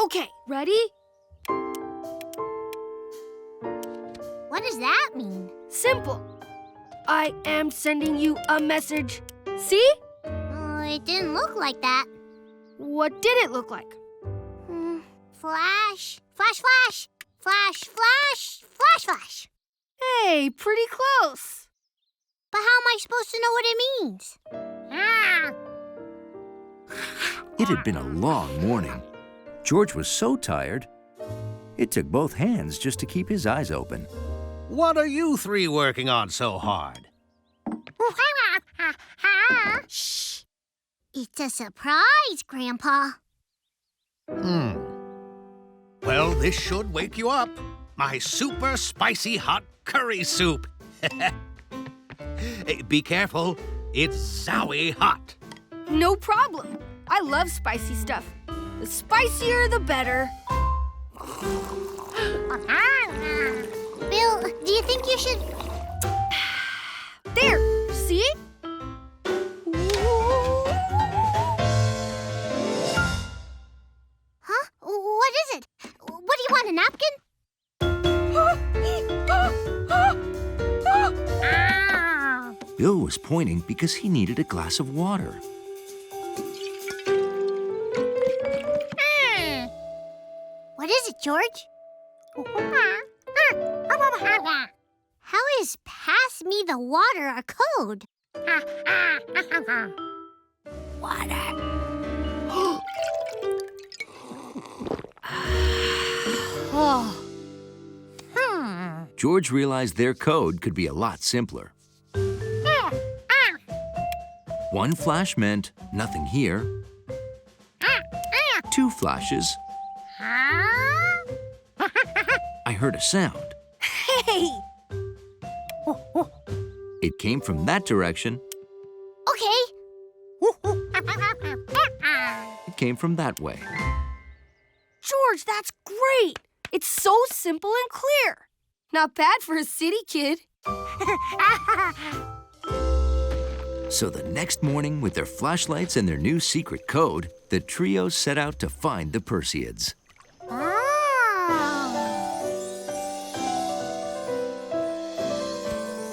Okay, ready? What does that mean? Simple. I am sending you a message. See? It didn't look like that. What did it look like? Flash, flash, flash, flash, flash, flash, flash. Hey, pretty close. But how am I supposed to know what it means? It had been a long morning. George was so tired, it took both hands just to keep his eyes open. What are you three working on so hard? Shh! It's a surprise, Grandpa. Well, this should wake you up. My super spicy hot curry soup. Be careful, it's zowie hot. No problem. I love spicy stuff. The spicier, the better. Bill, do you think you should... There, see? Huh? What is it? What do you want, a napkin? Bill was pointing because he needed a glass of water. What is it, George? How is pass me the water a code? Water. Oh. George realized their code could be a lot simpler. One flash meant nothing here. 2 flashes. I heard a sound. Hey! It came from that direction. Okay. It came from that way. George, that's great. It's so simple and clear. Not bad for a city kid. So the next morning, with their flashlights and their new secret code, the trio set out to find the Perseids.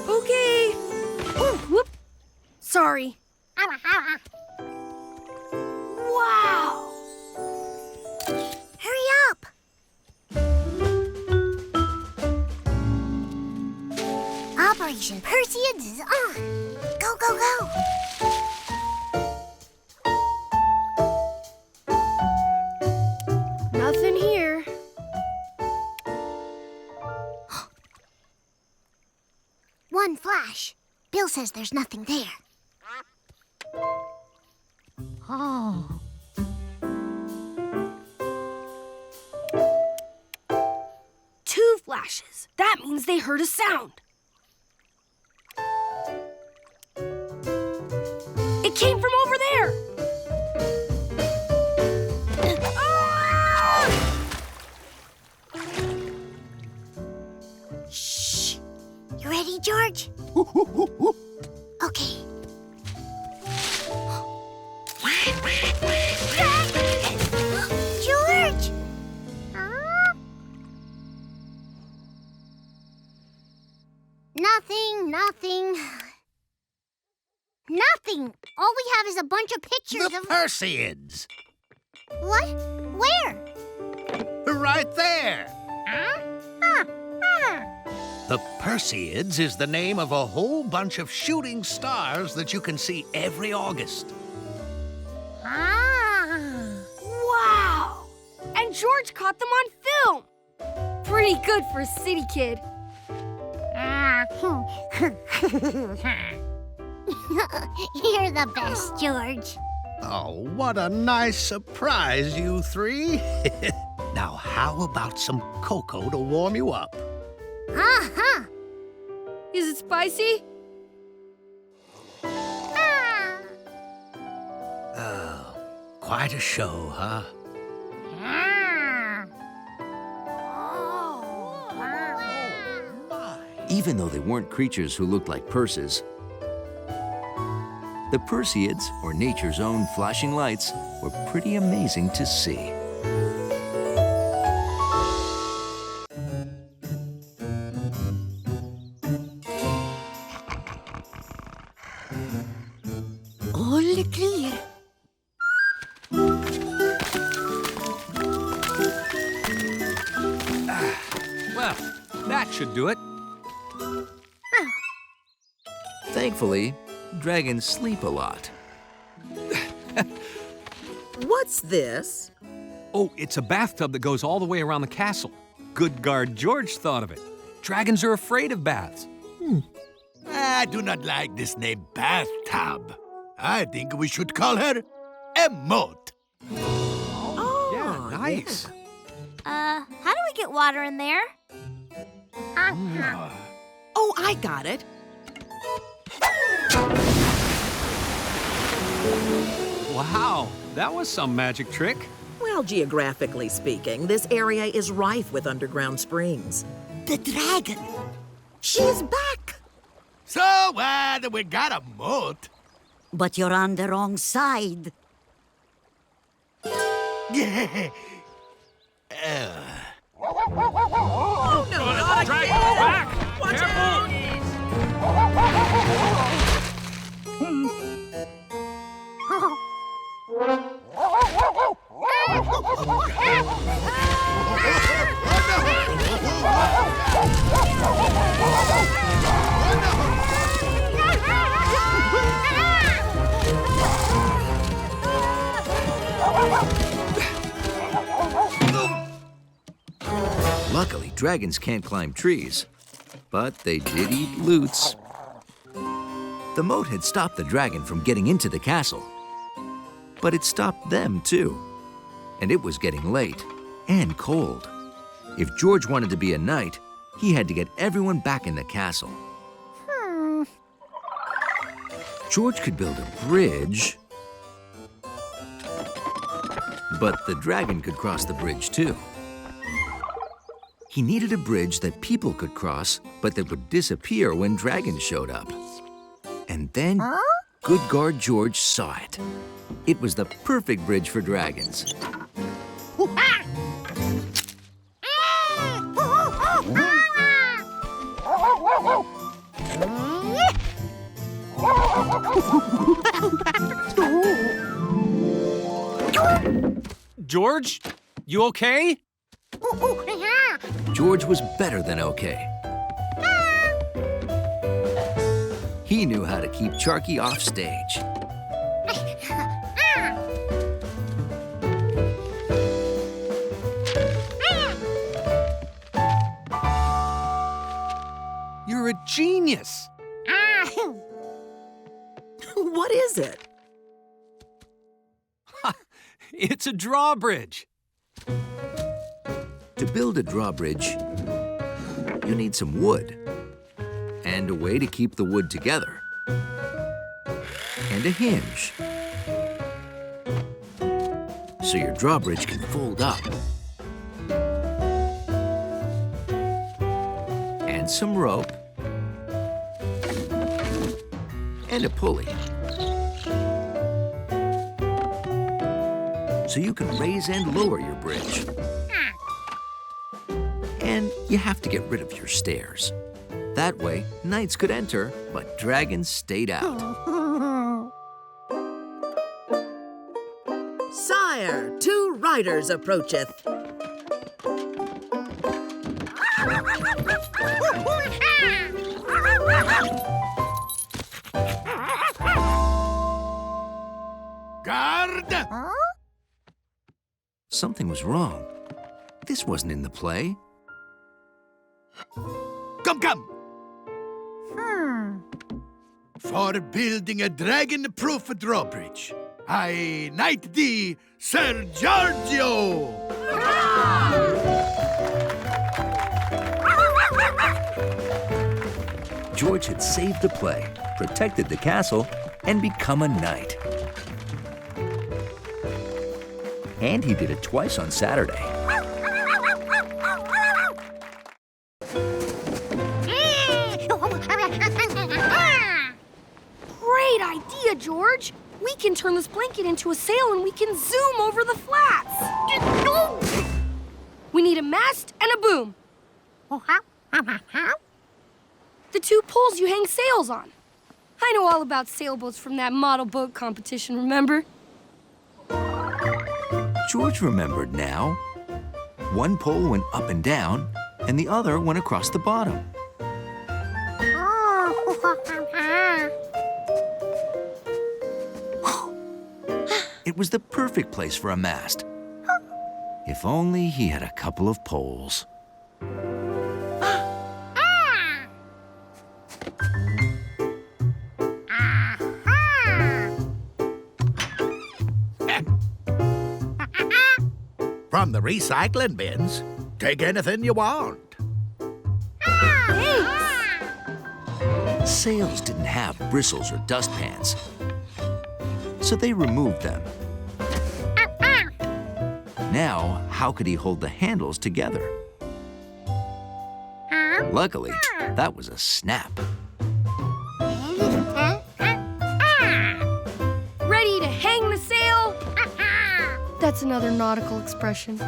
Okay. Oh, whoop. Sorry. Wow. Hurry up. Operation Perseids is on. Go, go, go. Nothing here. One flash. Bill says there's nothing there. Oh. 2 flashes. That means they heard a sound. It came from over there. Ah! Shh. You ready, George? Okay. George! Nothing, nothing. Nothing. All we have is a bunch of pictures The of... Perseids. What? Where? Right there. The Perseids is the name of a whole bunch of shooting stars that you can see every August. Wow! And George caught them on film. Pretty good for a city kid. You're the best, George. Oh, what a nice surprise, you three. Now, how about some cocoa to warm you up? Uh-huh. Is it spicy? Oh, quite a show, huh? Even though they weren't creatures who looked like purses, the Perseids, or nature's own flashing lights, were pretty amazing to see. should do it. Thankfully, dragons sleep a lot. What's this? Oh, it's a bathtub that goes all the way around the castle. Good guard George thought of it. Dragons are afraid of baths. I do not like this name bathtub. I think we should call her a moat. Oh, Yeah, nice. How do we get water in there? Oh, I got it. Wow, that was some magic trick. Well, geographically speaking, this area is rife with underground springs. The dragon! She's back! So what? We got a moat. But you're on the wrong side. Yeah. Oh, no, not Dragon, again! back! Watch Careful! Luckily, dragons can't climb trees, but they did eat loots. The moat had stopped the dragon from getting into the castle, but it stopped them too. And it was getting late and cold. If George wanted to be a knight, he had to get everyone back in the castle. George could build a bridge, but the dragon could cross the bridge too. He needed a bridge that people could cross, but that would disappear when dragons showed up. And then, Good Guard George saw it. It was the perfect bridge for dragons. George, you okay? George was better than okay. He knew how to keep Charky off stage. You're a genius. What is it? It's a drawbridge. To build a drawbridge, you need some wood, and a way to keep the wood together, and a hinge, so your drawbridge can fold up, and some rope, and a pulley, so you can raise and lower your bridge. And you have to get rid of your stairs. That way, knights could enter, but dragons stayed out. Sire, 2 riders approacheth. Guard! Something was wrong. This wasn't in the play. Come. For building a dragon-proof drawbridge, I knight thee, Sir Giorgio! George had saved the play, protected the castle, and become a knight. And he did it twice on Saturday. Great idea, George. We can turn this blanket into a sail and we can zoom over the flats. We need a mast and a boom. The 2 poles you hang sails on. I know all about sailboats from that model boat competition, remember? George remembered now. One pole went up and down, and the other went across the bottom. It was the perfect place for a mast. If only he had a couple of poles. From the recycling bins, take anything you want. Sails didn't have bristles or dustpans, so they removed them. Now, how could he hold the handles together? Luckily, that was a snap. Ready to hang the sail? That's another nautical expression.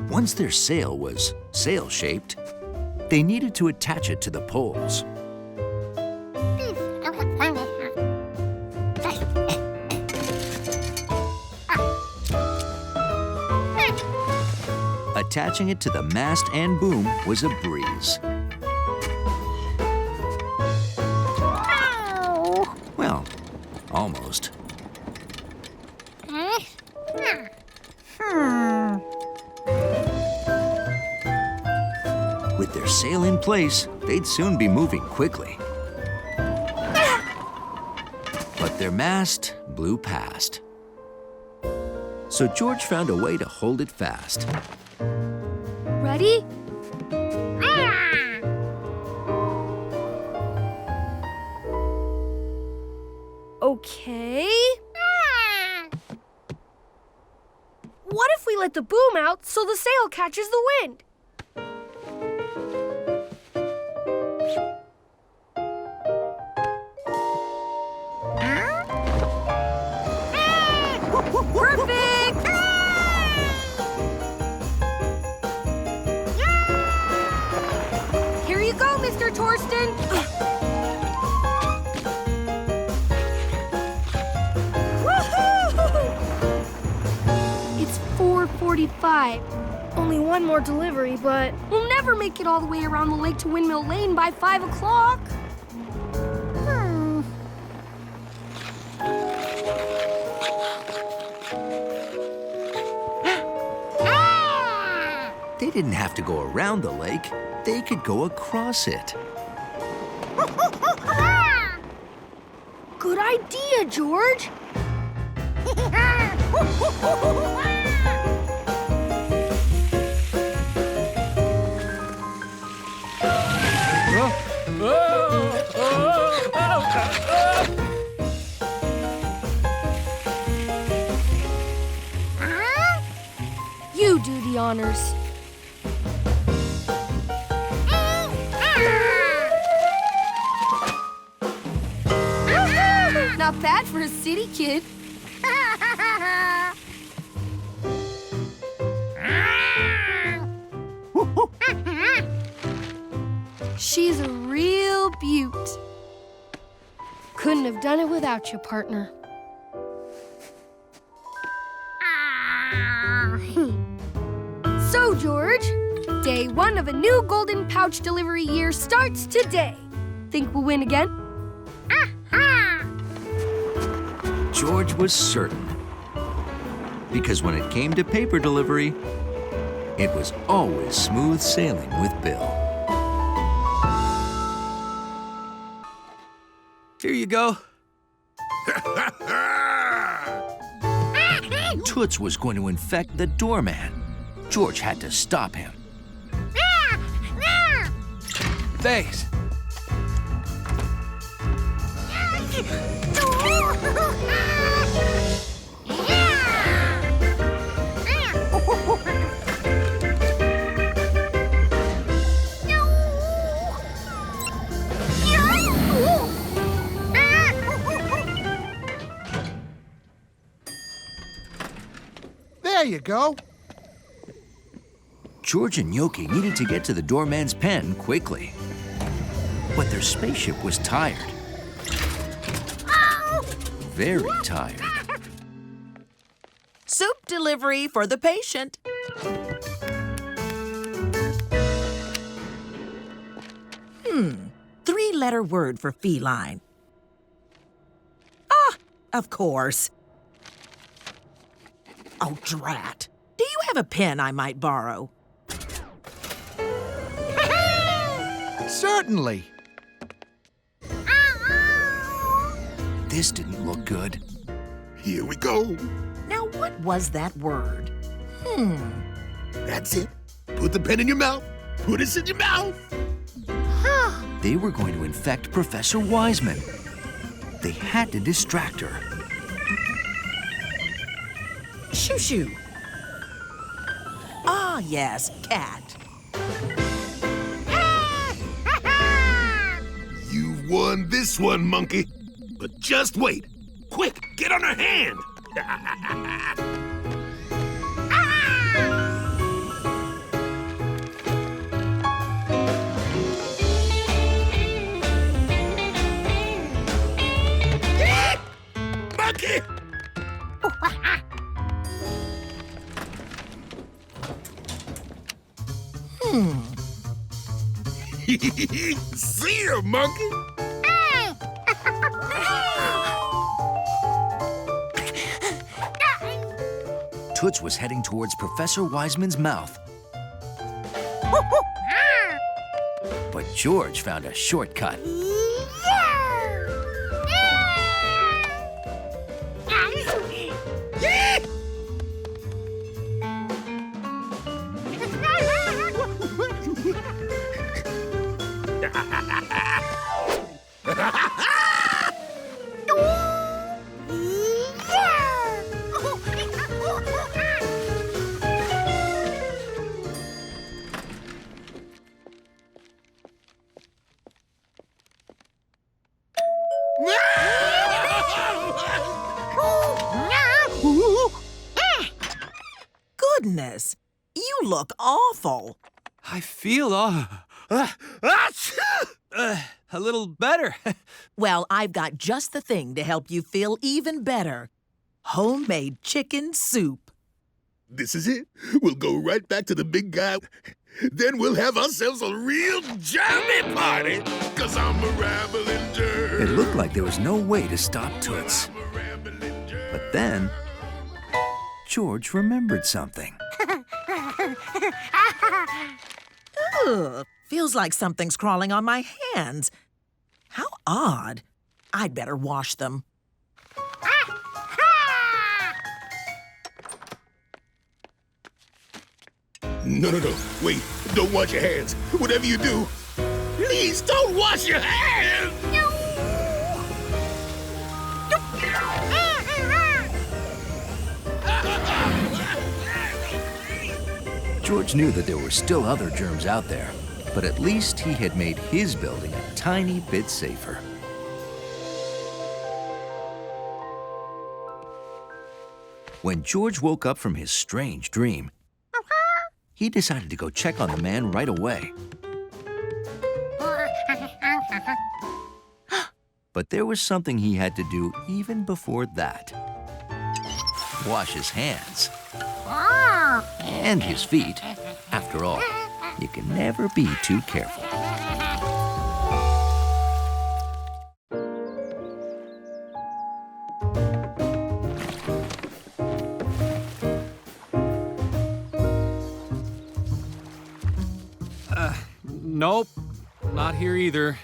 Once their sail was sail-shaped, they needed to attach it to the poles. Attaching it to the mast and boom was a breeze. Well, almost. With their sail in place, they'd soon be moving quickly. But their mast blew past. So George found a way to hold it fast. Ready? Okay. What if we let the boom out so the sail catches the wind? Perfect! Here you go, Mr. Torsten. It's 4:45. Only one more delivery, but we'll never make it all the way around the lake to Windmill Lane by 5 o'clock. They didn't have to go around the lake. They could go across it. Good idea, George. You do the honors. Not bad for a city kid. She's a real beaut. Couldn't have done it without you, partner. So, George, day 1 of a new golden pouch delivery year starts today. Think we'll win again? George was certain. Because when it came to paper delivery, it was always smooth sailing with Bill. Here you go. Toots was going to infect the doorman. George had to stop him. Thanks. There you go. George and Yoki needed to get to the doorman's pen quickly. But their spaceship was tired. very tired. Soup delivery for the patient. Three-letter word for feline. Ah, of course. Oh, drat. Do you have a pen I might borrow? Certainly. This didn't look good. Here we go. Now, what was that word? That's it. Put the pen in your mouth. Put it in your mouth. They were going to infect Professor Wiseman. They had to distract her. Shoo-shoo. Ah, yes, cat. You've won this one, monkey. But just wait. Quick, get on her hand. Monkey! See ya, monkey! Toots was heading towards Professor Wiseman's mouth. But George found a shortcut. Goodness, you look awful. I feel a little better. Well, I've got just the thing to help you feel even better. Homemade chicken soup. This is it. We'll go right back to the big guy. Then we'll have ourselves a real jammy party. 'Cause I'm a rambling jerk. It looked like there was no way to stop Toots. But then, George remembered something. Ugh, feels like something's crawling on my hands. How odd. I'd better wash them. No. Wait, don't wash your hands. Whatever you do, please don't wash your hands. George knew that there were still other germs out there, but at least he had made his building a tiny bit safer. When George woke up from his strange dream, he decided to go check on the man right away. But there was something he had to do even before that. Wash his hands. And his feet. After all, you can never be too careful. Nope, not here either.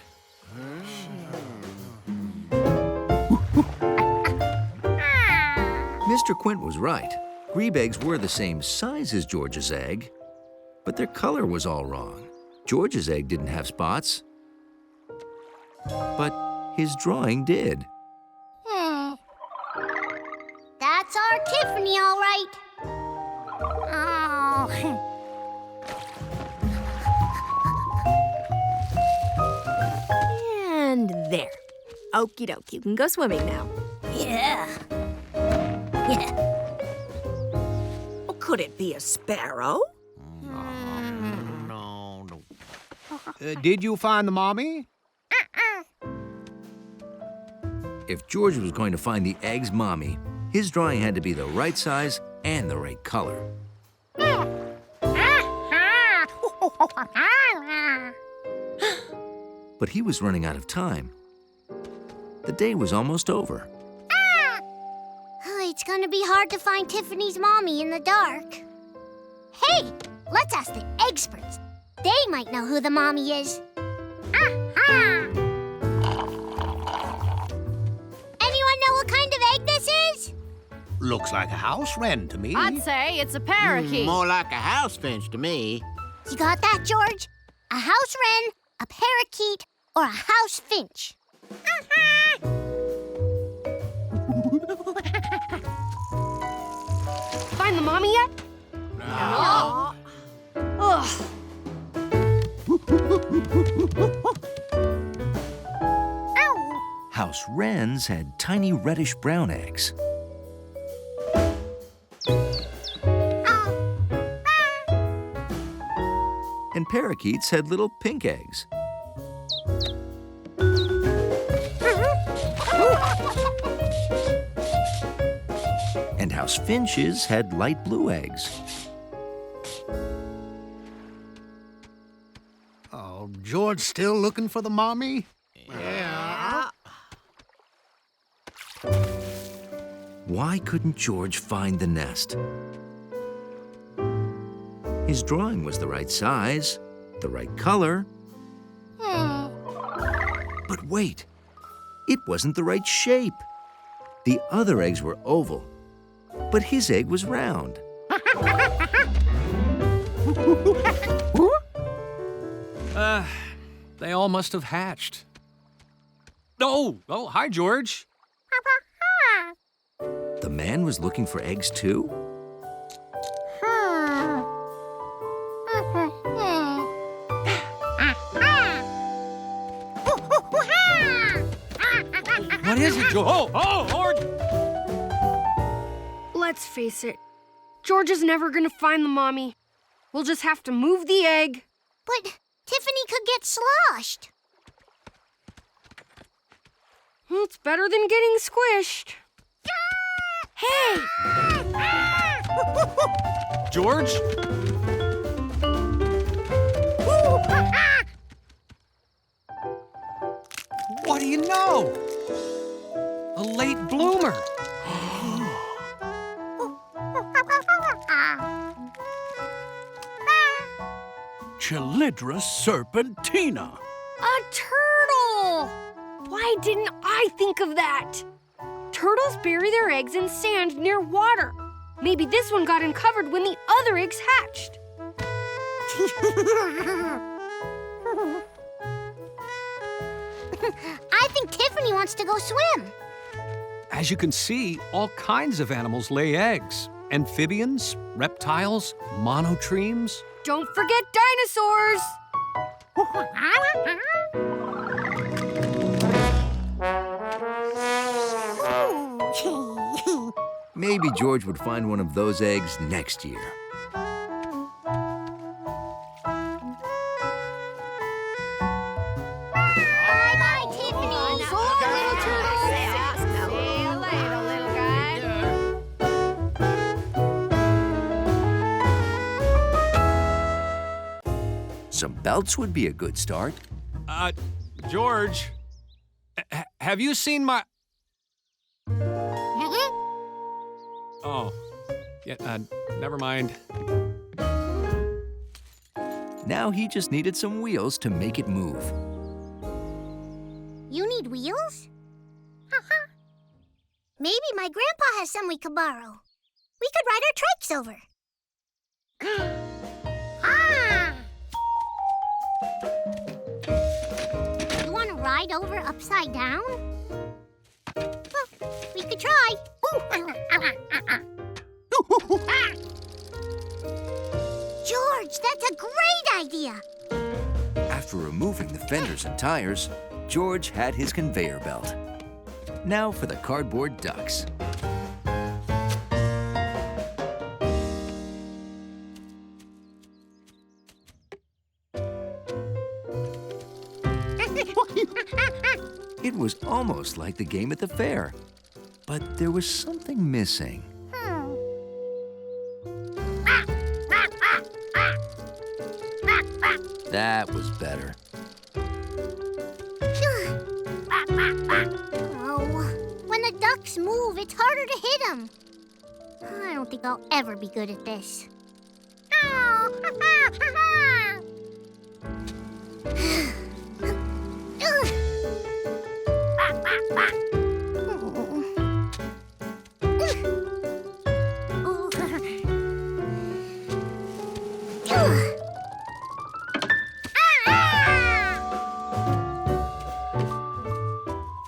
Mr. Quint was right. Grebe eggs were the same size as George's egg, but their color was all wrong. George's egg didn't have spots, but his drawing did. That's our Tiffany, all right. Oh. And there. Okie dokie, you can go swimming now. Yeah. Could it be a sparrow? No. Did you find the mommy? If George was going to find the egg's mommy, his drawing had to be the right size and the right color. But he was running out of time. The day was almost over. It's gonna be hard to find Tiffany's mommy in the dark. Hey, let's ask the experts. They might know who the mommy is. Anyone know what kind of egg this is? Looks like a house wren to me. I'd say it's a parakeet. More like a house finch to me. You got that, George? A house wren, a parakeet, or a house finch? Find the mommy yet? No. Ugh. House wrens had tiny reddish-brown eggs. And parakeets had little pink eggs. And house finches had light blue eggs. Oh, George still looking for the mommy? Yeah. Why couldn't George find the nest? His drawing was the right size, the right color. But wait, it wasn't the right shape. The other eggs were oval, but his egg was round. They all must have hatched. Oh, hi, George. The man was looking for eggs too? What is it, George? Oh, Lord! Let's face it, George is never gonna find the mommy. We'll just have to move the egg. But Tiffany could get sloshed. Well, it's better than getting squished. Hey! George? What do you know? A late bloomer. Chelidra serpentina. A turtle! Why didn't I think of that? Turtles bury their eggs in sand near water. Maybe this one got uncovered when the other eggs hatched. I think Tiffany wants to go swim. As you can see, all kinds of animals lay eggs. Amphibians, reptiles, monotremes. Don't forget dinosaurs! Maybe George would find one of those eggs next year. Bye-bye, Tiffany. So long, little turtle. See you later, little guy. Some belts would be a good start. George, have you seen my... Oh, yeah, never mind. Now he just needed some wheels to make it move. You need wheels? Maybe my grandpa has some we could borrow. We could ride our trikes over. You want to ride over upside down? Well, we could try. George, that's a great idea. After removing the fenders and tires, George had his conveyor belt. Now for the cardboard ducks. It was almost like the game at the fair, but there was something missing. That was better. Oh, when the ducks move, it's harder to hit them. I don't think I'll ever be good at this.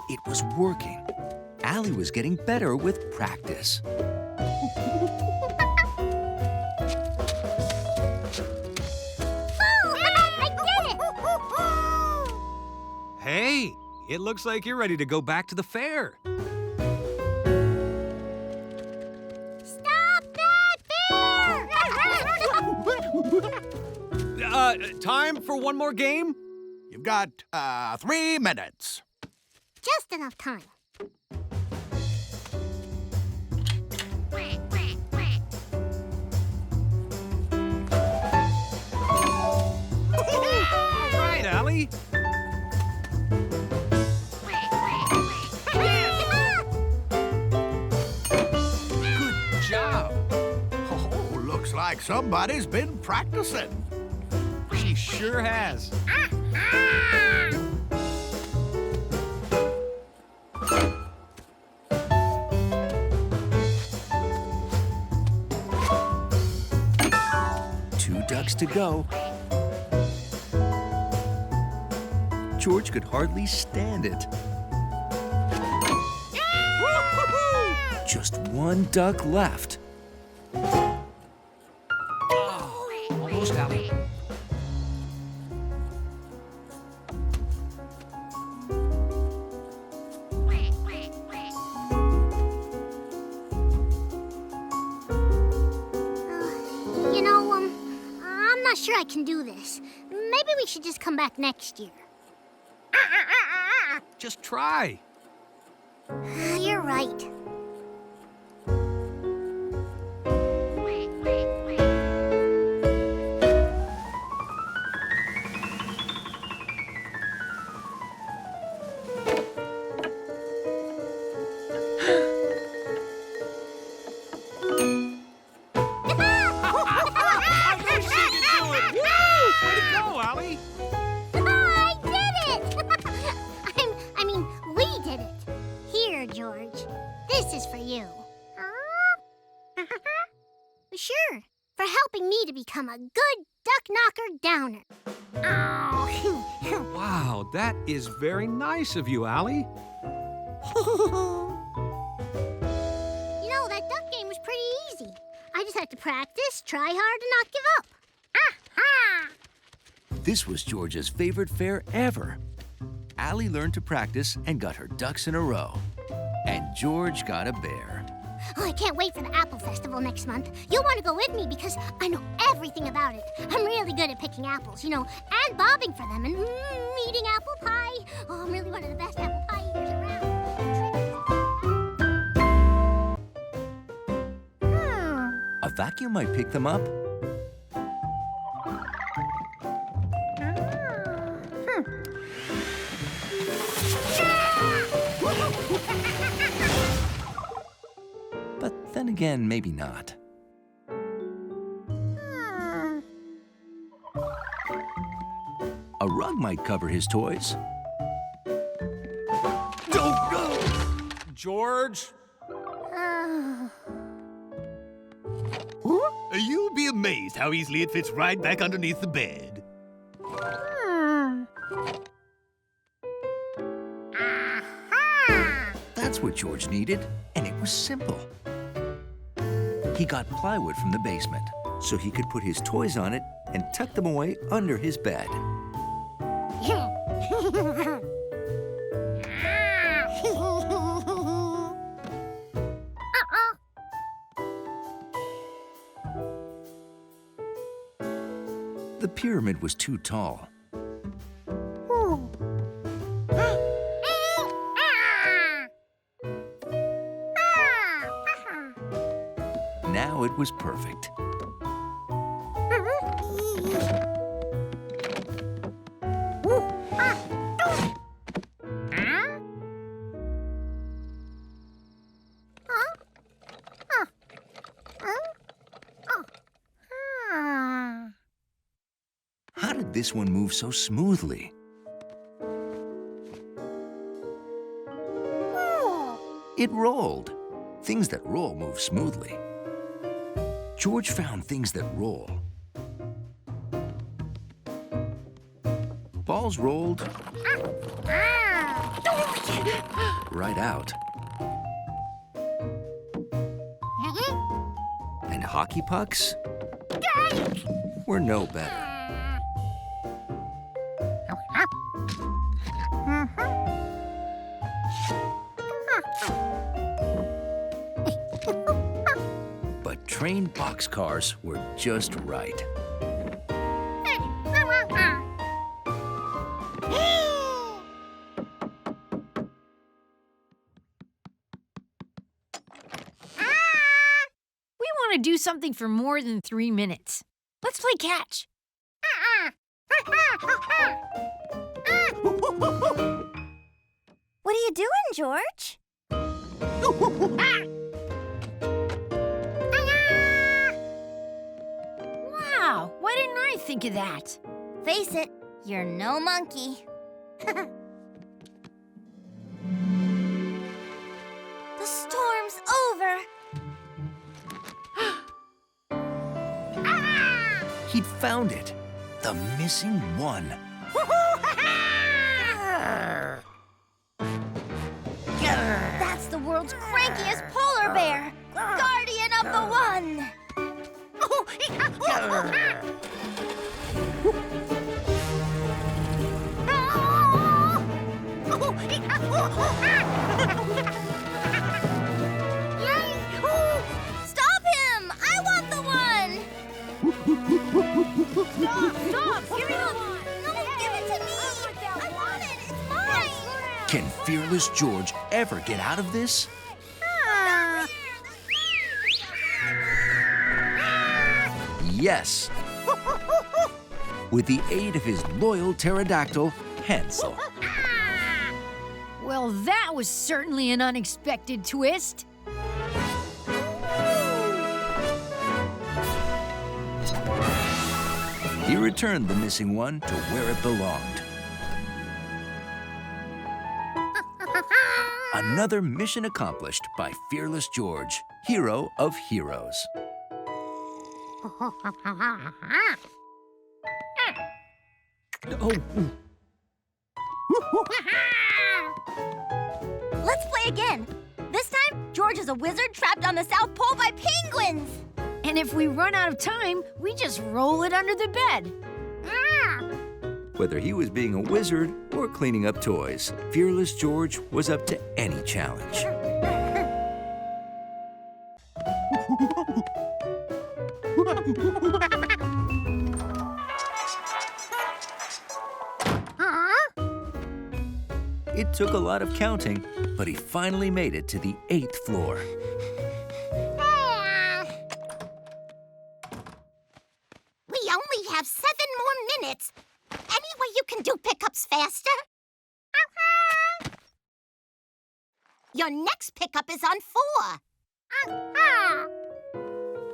It was working. Allie was getting better with practice. Hey, it looks like you're ready to go back to the fair. Stop that bear! Time for one more game? You've got 3 minutes. Just enough time. All right, Allie. Good job. Oh, looks like somebody's been practicing. She sure has. Two ducks to go. George could hardly stand it. Just one duck left. Almost, Allie. I'm not sure I can do this. Maybe we should just come back next year. Just try. You're right. George. This is for you. Sure, for helping me to become a good duck knocker downer. Wow, that is very nice of you, Allie. That duck game was pretty easy. I just had to practice, try hard, and not give up. This was George's favorite fair ever. Allie learned to practice and got her ducks in a row. And George got a bear. Oh, I can't wait for the Apple Festival next month. You'll want to go with me because I know everything about it. I'm really good at picking apples, and bobbing for them, and eating apple pie. Oh, I'm really one of the best apple pie eaters around. A vacuum might pick them up. But then again, maybe not. A rug might cover his toys. Don't go! George? You'll be amazed how easily it fits right back underneath the bed. That's what George needed, and it was simple. He got plywood from the basement so he could put his toys on it and tuck them away under his bed. The pyramid was too tall. now it was perfect. How did this one move so smoothly? It rolled. Things that roll move smoothly. George found things that roll. Balls rolled right out. And hockey pucks were no better. But trained boxcars were just right. We want to do something for more than 3 minutes. Let's play catch. What are you doing, George? Wow, why didn't I think of that? Face it, you're no monkey. The storm's over. He'd found it. The missing one. That's the world's crankiest polar bear, guardian of the one. Stop him! I want the one! Stop! Give me the one! No, give it to me! I want it! It's mine! Can Fearless George ever get out of this? Yes. With the aid of his loyal pterodactyl, Hansel. Well, that was certainly an unexpected twist. He returned the missing one to where it belonged. Another mission accomplished by Fearless George, hero of heroes. Oh, Let's play again. This time, George is a wizard trapped on the South Pole by penguins. And if we run out of time, we just roll it under the bed. Whether he was being a wizard or cleaning up toys, Fearless George was up to any challenge. It took a lot of counting, but he finally made it to the 8th floor. We only have 7 more minutes. Any way you can do pickups faster? Your next pickup is on 4.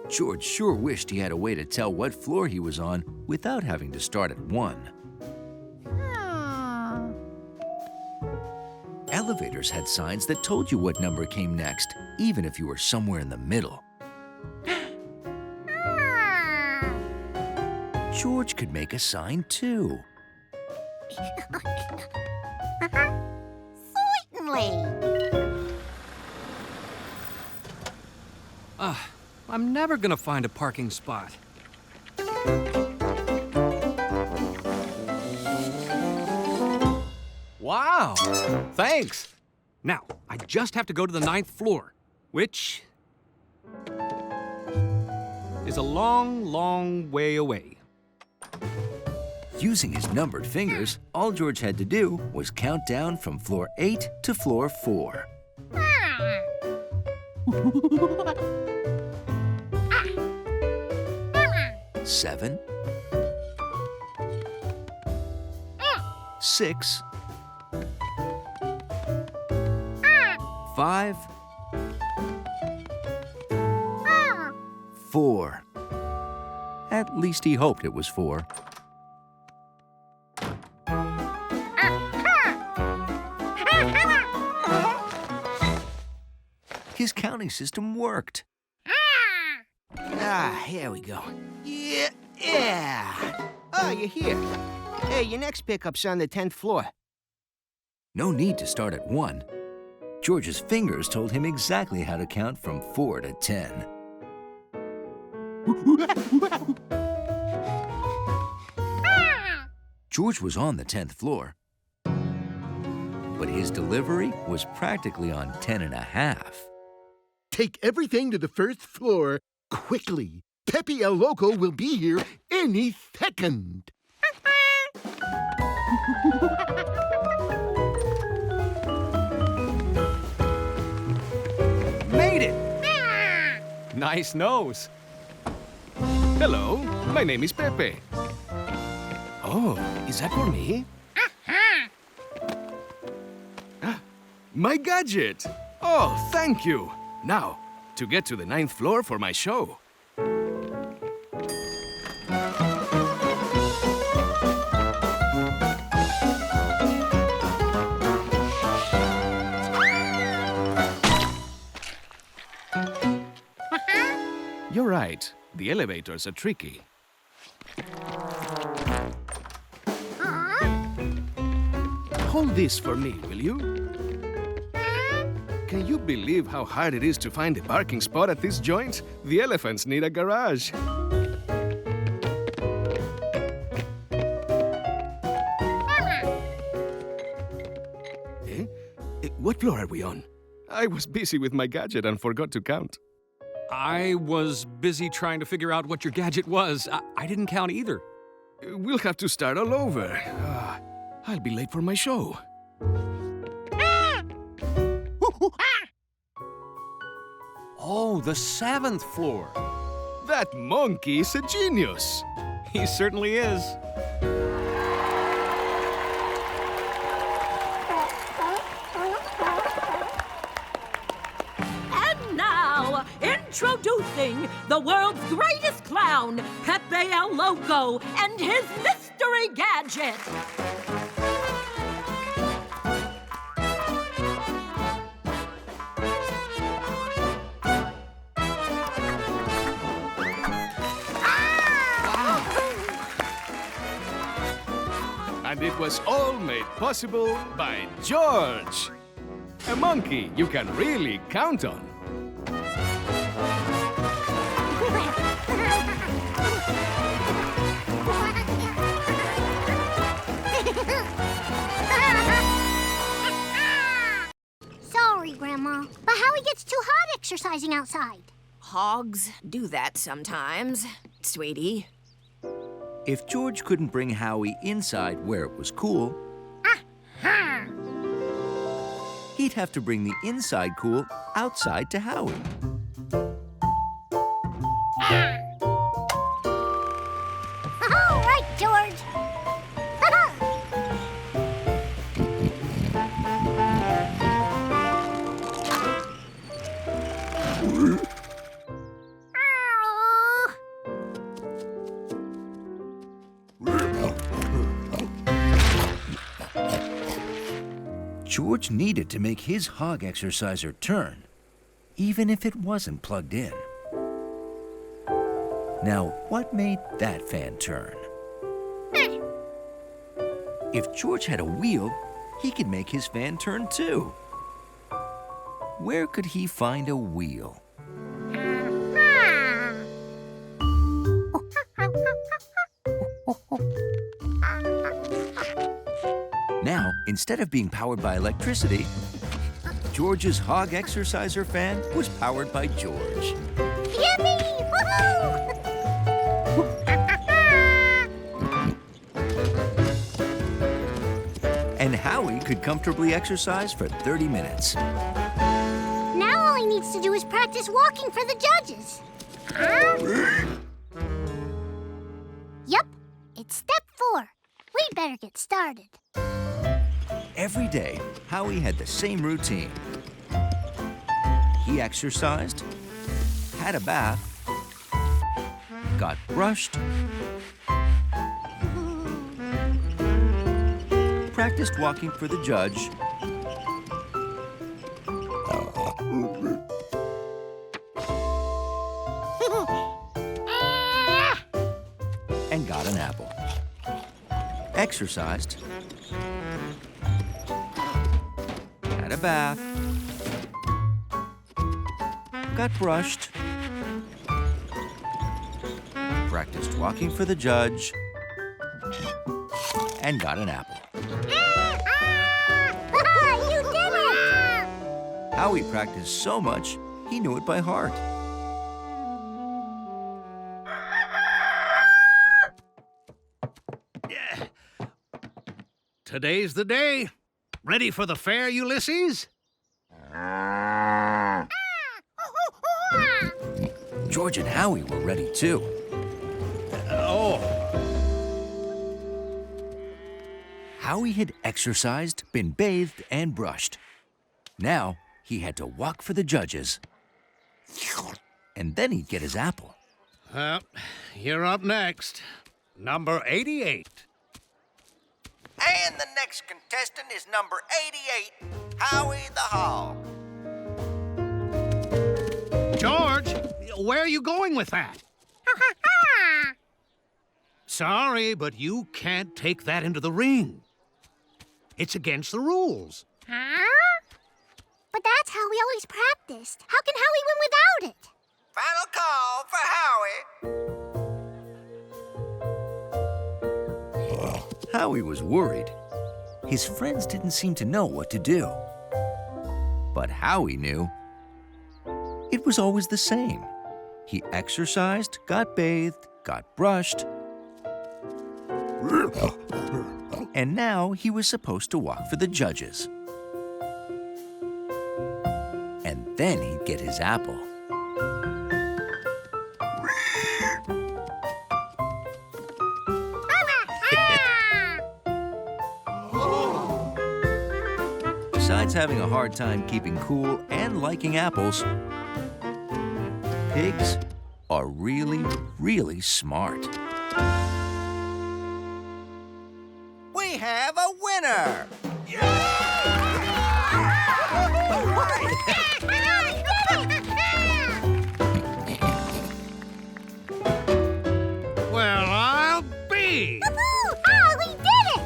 George sure wished he had a way to tell what floor he was on without having to start at 1. Elevators had signs that told you what number came next, even if you were somewhere in the middle. George could make a sign too. Certainly. I'm never gonna find a parking spot. Wow, thanks. Now, I just have to go to the 9th floor, which is a long, long way away. Using his numbered fingers, all George had to do was count down from floor 8 to floor 4. 7, 6, 5, 4. At least he hoped it was 4. His counting system worked. Here we go. Yeah. Oh, you're here. Hey, your next pickup's on the 10th floor. No need to start at 1. George's fingers told him exactly how to count from 4 to 10. George was on the 10th floor, but his delivery was practically on 10 and a half. Take everything to the first floor quickly. Pepe El Loco will be here any second. Made it! Nice nose. Hello, my name is Pepe. Oh, is that for me? My gadget! Oh, thank you. Now, to get to the 9th floor for my show. You're right. The elevators are tricky. Hold this for me, will you? Can you believe how hard it is to find a parking spot at this joint? The elephants need a garage. What floor are we on? I was busy with my gadget and forgot to count. I was busy trying to figure out what your gadget was. I didn't count either. We'll have to start all over. I'll be late for my show. Oh, the 7th floor. That monkey is a genius. He certainly is. And now, introducing the world's greatest clown, Pepe El Loco, and his mystery gadget. And it was all made possible by George, a monkey you can really count on. Sorry, Grandma, but Howie gets too hot exercising outside. Hogs do that sometimes, sweetie. If George couldn't bring Howie inside where it was cool, he'd have to bring the inside cool outside to Howie. All right, George. George needed to make his hog exerciser turn, even if it wasn't plugged in. Now, what made that fan turn? If George had a wheel, he could make his fan turn too. Where could he find a wheel? Now, instead of being powered by electricity, George's hog exerciser fan was powered by George. Yippee! Woohoo! And Howie could comfortably exercise for 30 minutes. Now all he needs to do is practice walking for the judges. It's step 4. We'd better get started. Every day, Howie had the same routine. He exercised, had a bath, got brushed, practiced walking for the judge, and got an apple. Exercised, had a bath, got brushed, practiced walking for the judge, and got an apple. You did it! Howie practiced so much, he knew it by heart. Today's the day. Ready for the fair, Ulysses? George and Howie were ready too. Howie had exercised, been bathed, and brushed. Now he had to walk for the judges. And then he'd get his apple. You're up next. Number 88. And the next contestant is number 88, Howie the Hog. George, where are you going with that? Sorry, but you can't take that into the ring. It's against the rules. But that's how we always practiced. How can Howie win without it? Final call for Howie. Howie was worried. His friends didn't seem to know what to do. But Howie knew. It was always the same. He exercised, got bathed, got brushed, and now he was supposed to walk for the judges. And then he'd get his apple. Besides having a hard time keeping cool and liking apples, pigs are really, really smart. We have a winner! Well, I'll be. Howie did it!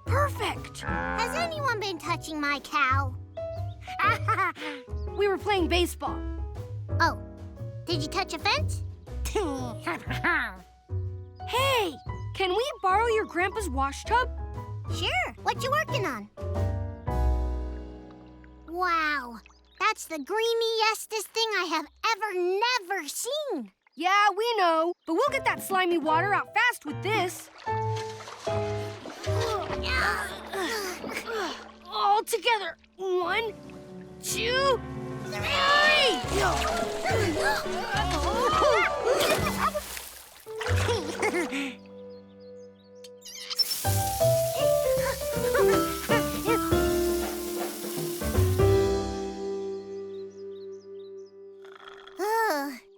Perfect! Has anyone been touching my cow? We were playing baseball. Oh, did you touch a fence? Hey, can we borrow your grandpa's wash tub? Sure. What you working on? Wow, that's the greeniestest thing I have never seen. Yeah, we know, but we'll get that slimy water out fast with this. All together. 1, 2, 3!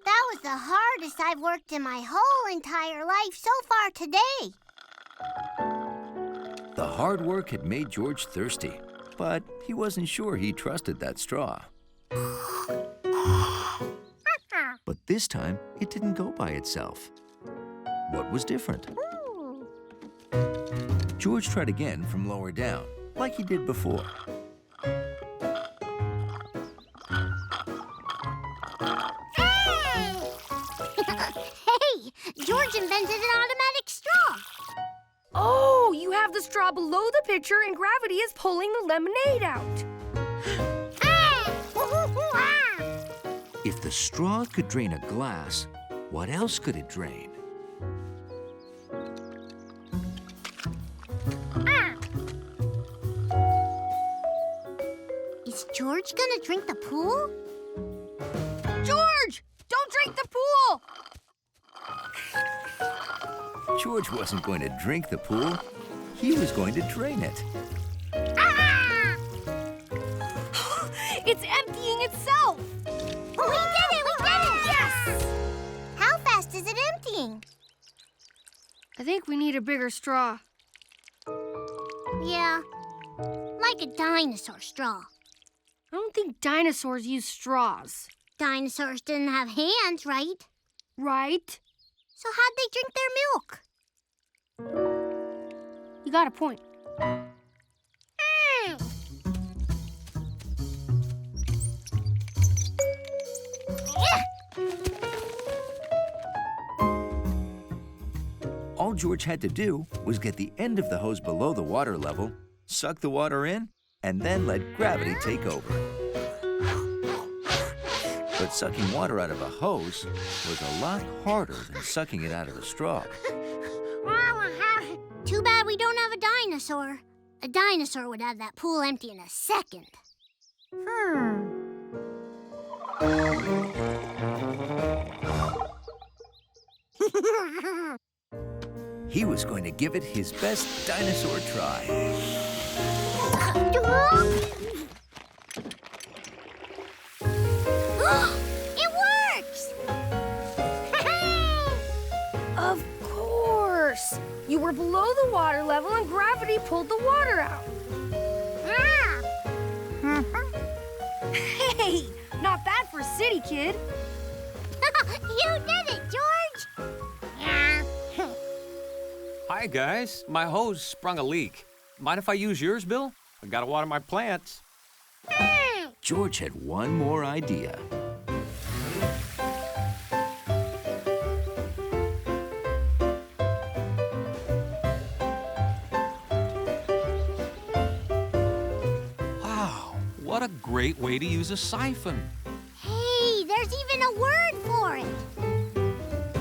That was the hardest I've worked in my whole entire life so far today. The hard work had made George thirsty, but he wasn't sure he trusted that straw. But this time, it didn't go by itself. What was different? George tried again from lower down, like he did before. Hey, George invented an automatic straw. Oh, you have the straw straw below the pitcher and gravity is pulling the lemonade out. If the straw could drain a glass, what else could it drain? Is George gonna drink the pool? George, don't drink the pool! George wasn't going to drink the pool. He was going to drain it. It's emptying itself! We did it! We did it! Yes! How fast is it emptying? I think we need a bigger straw. Yeah, like a dinosaur straw. I don't think dinosaurs use straws. Dinosaurs didn't have hands, right? Right? So how'd they drink their milk? You got a point. All George had to do was get the end of the hose below the water level, suck the water in, and then let gravity take over. But sucking water out of a hose was a lot harder than sucking it out of a straw. Too bad we don't have a dinosaur. A dinosaur would have that pool empty in a second. He was going to give it his best dinosaur try. It works! Of course! You were below the water level and gravity pulled the water out. Hey, not bad for a city kid. You did it, George! Hi, guys. My hose sprung a leak. Mind if I use yours, Bill? I gotta water my plants. George had one more idea. Wow, what a great way to use a siphon. Hey, there's even a word for it.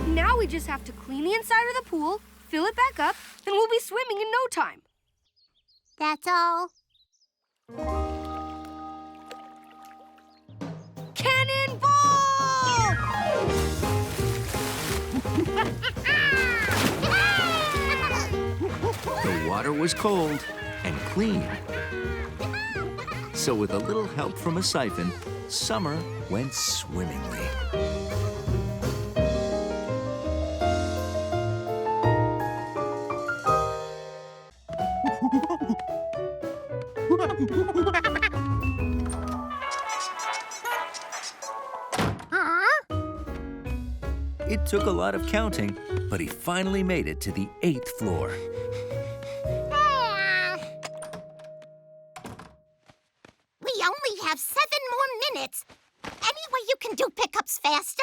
Now we just have to clean the inside of the pool, fill it back up, and we'll be swimming in no time. That's all. Cannonball! The water was cold and clean. So with a little help from a siphon, summer went swimmingly. It took a lot of counting, but he finally made it to the 8th floor. We only have 7 more minutes. Any way you can do pickups faster?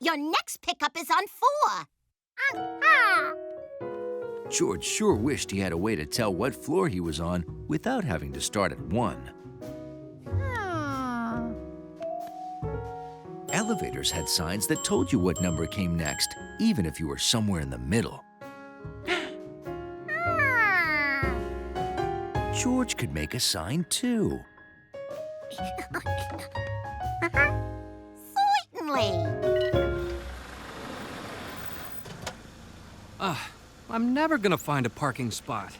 Your next pickup is on 4. George sure wished he had a way to tell what floor he was on without having to start at 1. Elevators had signs that told you what number came next, even if you were somewhere in the middle. George could make a sign, too. Certainly. I'm never gonna find a parking spot.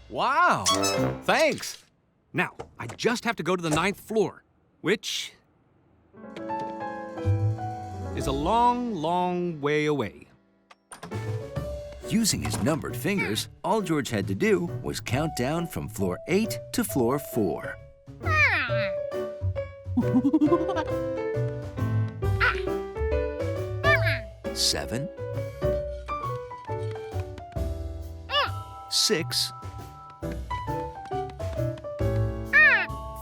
Wow, thanks. Now, I just have to go to the 9th floor, which is a long, long way away. Using his numbered fingers, all George had to do was count down from floor 8 to floor 4. 7, 6,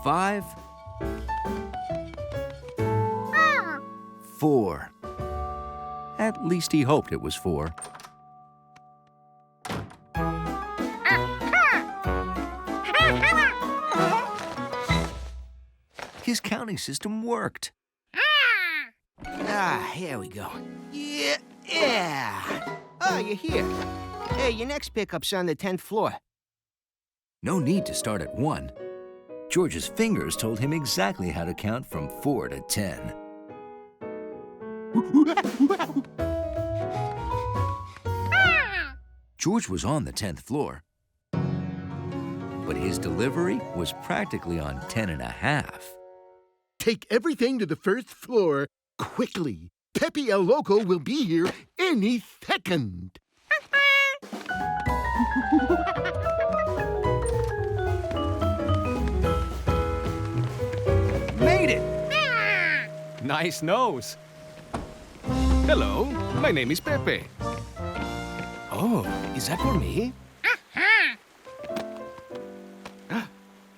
5, 4. At least he hoped it was 4. His counting system worked. Here we go. Yeah. Oh, you're here. Hey, your next pickup's on the 10th floor. No need to start at 1. George's fingers told him exactly how to count from 4 to 10. George was on the 10th floor, but his delivery was practically on 10 and a half. Take everything to the first floor quickly. Pepe El Loco will be here any second. Made it! Nice nose. Hello, my name is Pepe. Oh, is that for me?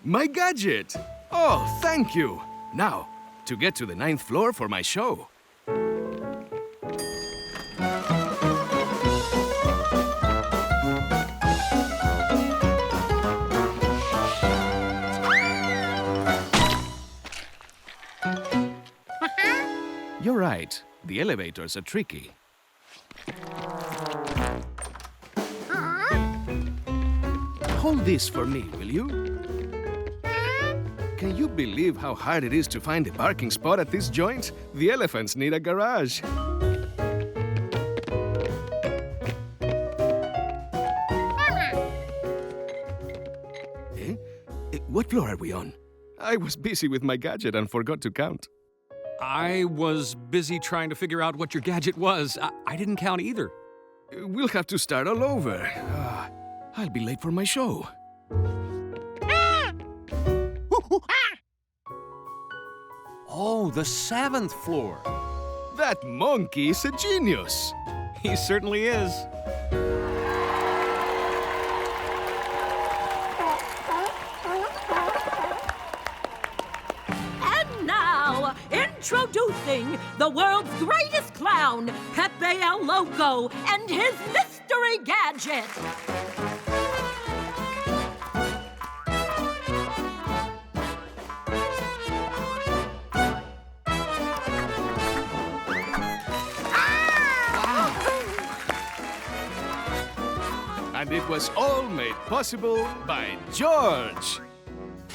My gadget! Oh, thank you. Now, to get to the 9th floor for my show. You're right. The elevators are tricky. Hold this for me, will you? Can you believe how hard it is to find a parking spot at this joint? The elephants need a garage. What floor are we on? I was busy with my gadget and forgot to count. I was busy trying to figure out what your gadget was. I didn't count either. We'll have to start all over. I'll be late for my show. Oh, the 7th floor. That monkey is a genius. He certainly is. And now, introducing the world's greatest clown, Pepe El Loco, and his mystery gadget. And it was all made possible by George,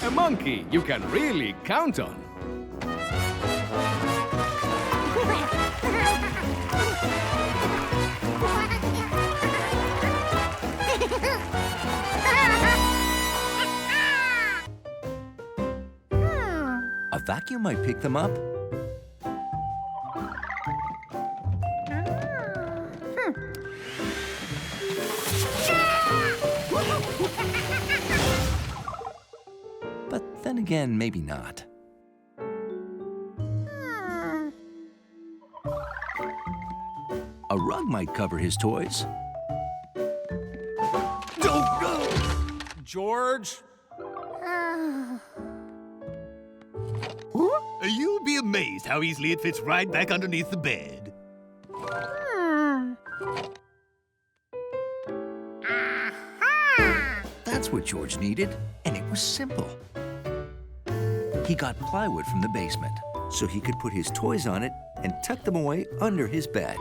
a monkey you can really count on. A vacuum might pick them up. But then again, maybe not. A rug might cover his toys. George? You'll be amazed how easily it fits right back underneath the bed. That's what George needed, and it was simple. He got plywood from the basement, so he could put his toys on it and tuck them away under his bed.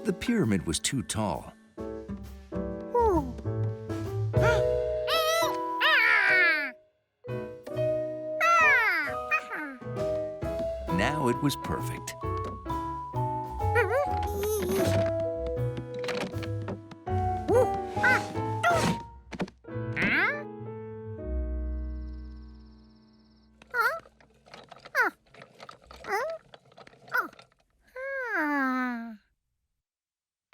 The pyramid was too tall. Now it was perfect.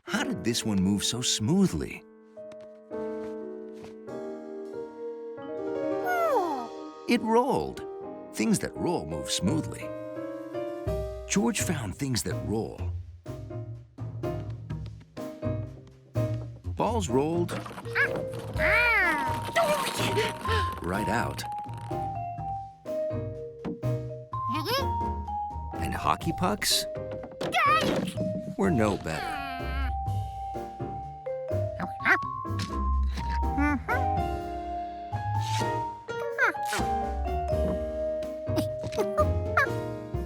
How did this one move so smoothly? It rolled. Things that roll move smoothly. George found things that roll. balls rolled right out. And hockey pucks were no better.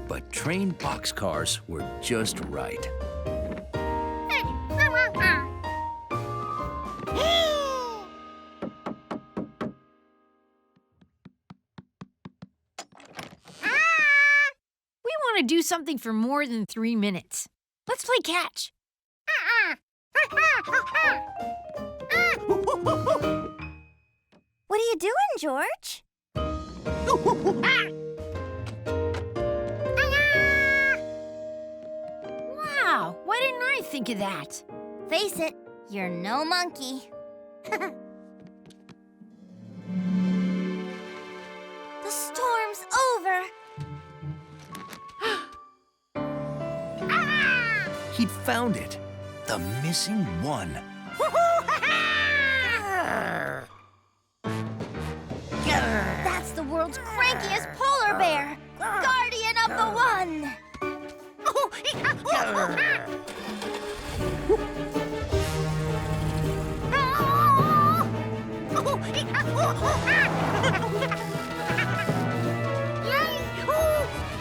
But trained boxcars were just right. We want to do something for more than 3 minutes. Let's play catch. What are you doing, George? Wow, why didn't I think of that? Face it, you're no monkey. The storm's over. He'd found it. The missing one. That's the world's crankiest polar bear, guardian of the one.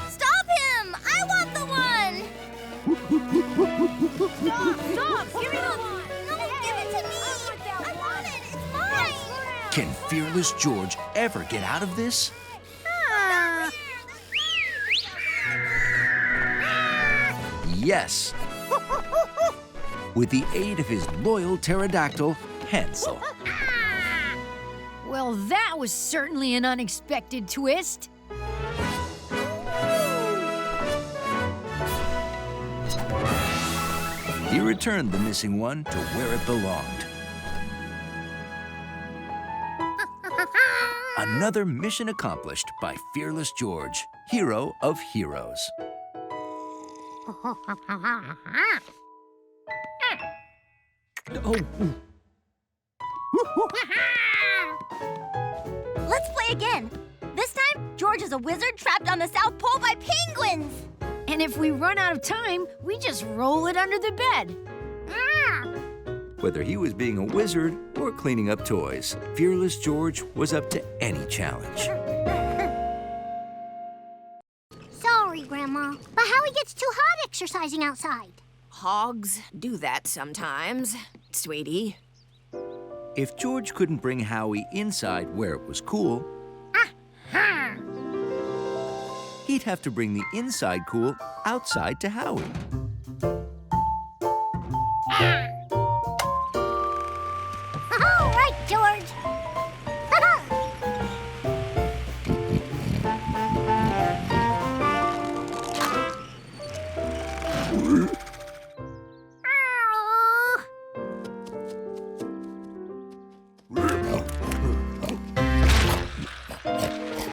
Stop him! I want the one! Stop! Give me the one! No, give it to me! I want it! It's mine! Can Fearless George ever get out of this? Yes. With the aid of his loyal pterodactyl, Hansel. Well, that was certainly an unexpected twist. He returned the missing one to where it belonged. Another mission accomplished by Fearless George, hero of heroes. Oh. Let's play again. This time, George is a wizard trapped on the South Pole by penguins. And if we run out of time, we just roll it under the bed. Whether he was being a wizard or cleaning up toys, Fearless George was up to any challenge. Sorry, Grandma, but Howie gets too hot exercising outside. Hogs do that sometimes, sweetie. If George couldn't bring Howie inside where it was cool, he'd have to bring the inside cool outside to Howie.